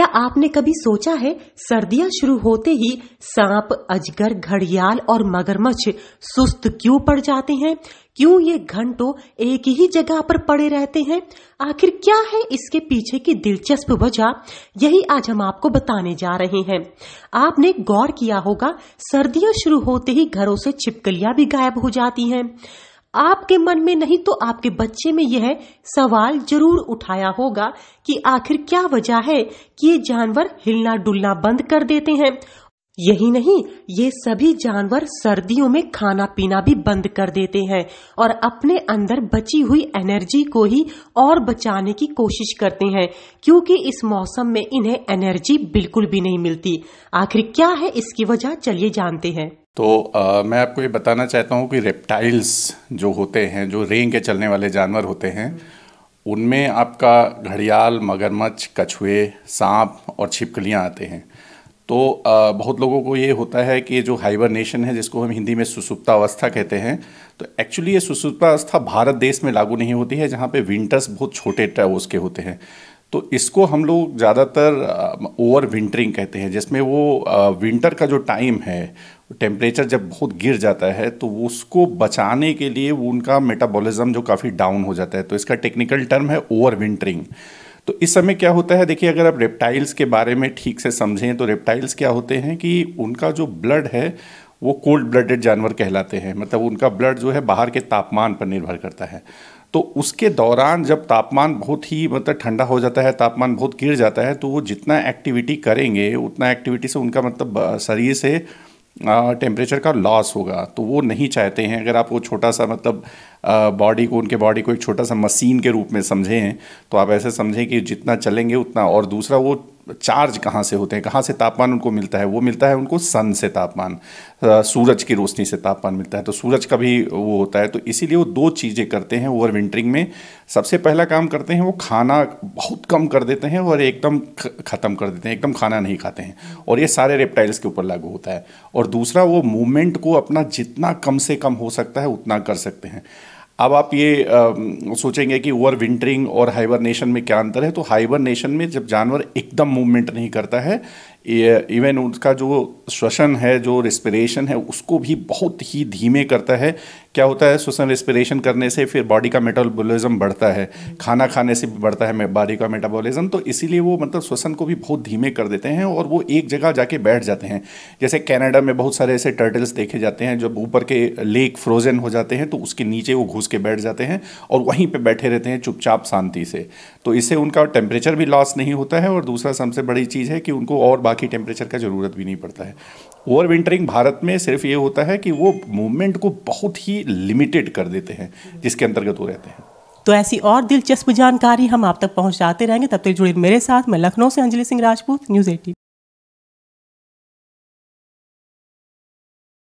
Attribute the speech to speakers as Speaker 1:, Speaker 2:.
Speaker 1: क्या आपने कभी सोचा है सर्दियां शुरू होते ही सांप, अजगर, घड़ियाल और मगरमच्छ सुस्त क्यों पड़ जाते हैं? क्यों ये घंटों एक ही जगह पर पड़े रहते हैं? आखिर क्या है इसके पीछे की दिलचस्प वजह? यही आज हम आपको बताने जा रहे हैं। आपने गौर किया होगा, सर्दियां शुरू होते ही घरों से छिपकलियां भी गायब हो जाती हैं। आपके मन में नहीं तो आपके बच्चे में यह सवाल जरूर उठाया होगा कि आखिर क्या वजह है कि ये जानवर हिलना डुलना बंद कर देते हैं। यही नहीं, ये सभी जानवर सर्दियों में खाना पीना भी बंद कर देते हैं और अपने अंदर बची हुई एनर्जी को ही और बचाने की कोशिश करते हैं, क्योंकि इस मौसम में इन्हें एनर्जी बिल्कुल भी नहीं मिलती। आखिर क्या है इसकी वजह, चलिए जानते हैं।
Speaker 2: तो मैं आपको ये बताना चाहता हूँ कि रेप्टाइल्स जो होते हैं, जो रेंग के चलने वाले जानवर होते हैं, उनमें आपका घड़ियाल, मगरमच्छ, कछुए, सांप और छिपकलियाँ आते हैं। तो बहुत लोगों को ये होता है कि जो हाइबरनेशन है, जिसको हम हिंदी में सुसुप्तावस्था कहते हैं, तो एक्चुअली ये सुसुप्तावस्था भारत देश में लागू नहीं होती है, जहाँ पे विंटर्स बहुत छोटे उसके होते हैं। तो इसको हम लोग ज़्यादातर ओवर विंटरिंग कहते हैं, जिसमें वो विंटर का जो टाइम है, टेम्परेचर जब बहुत गिर जाता है तो उसको बचाने के लिए वो उनका मेटाबॉलिज्म जो काफ़ी डाउन हो जाता है, तो इसका टेक्निकल टर्म है ओवर विंटरिंग। तो इस समय क्या होता है, देखिए, अगर आप रेप्टाइल्स के बारे में ठीक से समझें तो रेप्टाइल्स क्या होते हैं कि उनका जो ब्लड है वो कोल्ड ब्लडेड जानवर कहलाते हैं। मतलब उनका ब्लड जो है बाहर के तापमान पर निर्भर करता है। तो उसके दौरान जब तापमान बहुत ही ठंडा हो जाता है, तापमान बहुत गिर जाता है, तो वो जितना एक्टिविटी करेंगे उतना एक्टिविटी से उनका शरीर से टेम्परेचर का लॉस होगा। तो वो नहीं चाहते हैं। अगर आप वो छोटा सा उनके बॉडी को एक छोटा सा मशीन के रूप में समझें, तो आप ऐसे समझें कि जितना चलेंगे उतना। और दूसरा, वो चार्ज कहाँ से होते हैं, कहाँ से तापमान उनको मिलता है? वो मिलता है उनको सन से तापमान, सूरज की रोशनी से तापमान मिलता है। तो सूरज का भी वो होता है। तो इसीलिए वो दो चीज़ें करते हैं ओवर विंटरिंग में। सबसे पहला काम करते हैं, वो खाना बहुत कम कर देते हैं और एकदम ख़त्म कर देते हैं, एकदम खाना नहीं खाते हैं। और ये सारे रेप्टाइल्स के ऊपर लागू होता है। और दूसरा, वो मूवमेंट को अपना जितना कम से कम हो सकता है उतना कर सकते हैं। अब आप ये सोचेंगे कि ओवर विंटरिंग और हाइबरनेशन में क्या अंतर है। तो हाइबरनेशन में जब जानवर एकदम मूवमेंट नहीं करता है, इवन उसका जो श्वसन है, जो रिस्पिरेशन है, उसको भी बहुत ही धीमे करता है। क्या होता है, श्वसन रिस्पिरेशन करने से फिर बॉडी का मेटाबॉलिज्म बढ़ता है, खाना खाने से भी बढ़ता है बॉडी का मेटाबॉलिज्म। तो इसीलिए वो श्वसन को भी बहुत धीमे कर देते हैं और वो एक जगह जाके बैठ जाते हैं। जैसे कनाडा में बहुत सारे ऐसे टर्टल्स देखे जाते हैं, जब ऊपर के लेक फ्रोजन हो जाते हैं तो उसके नीचे वो घुस के बैठ जाते हैं और वहीं पे बैठे रहते हैं चुपचाप शांति से। तो इससे उनका टेम्परेचर भी लॉस नहीं होता है और दूसरा सबसे बड़ी चीज़ है कि उनको और बाकी टेम्परेचर का ज़रूरत भी नहीं पड़ता है। ओवर विंटरिंग भारत में सिर्फ ये होता है कि वो मूवमेंट को बहुत ही लिमिटेड कर देते हैं, जिसके अंतर्गत वो रहते हैं।
Speaker 1: तो ऐसी और दिलचस्प जानकारी हम आप तक पहुंचाते रहेंगे। तब तक जुड़े मेरे साथ। मैं लखनऊ से अंजलि सिंह राजपूत, न्यूज़ 18।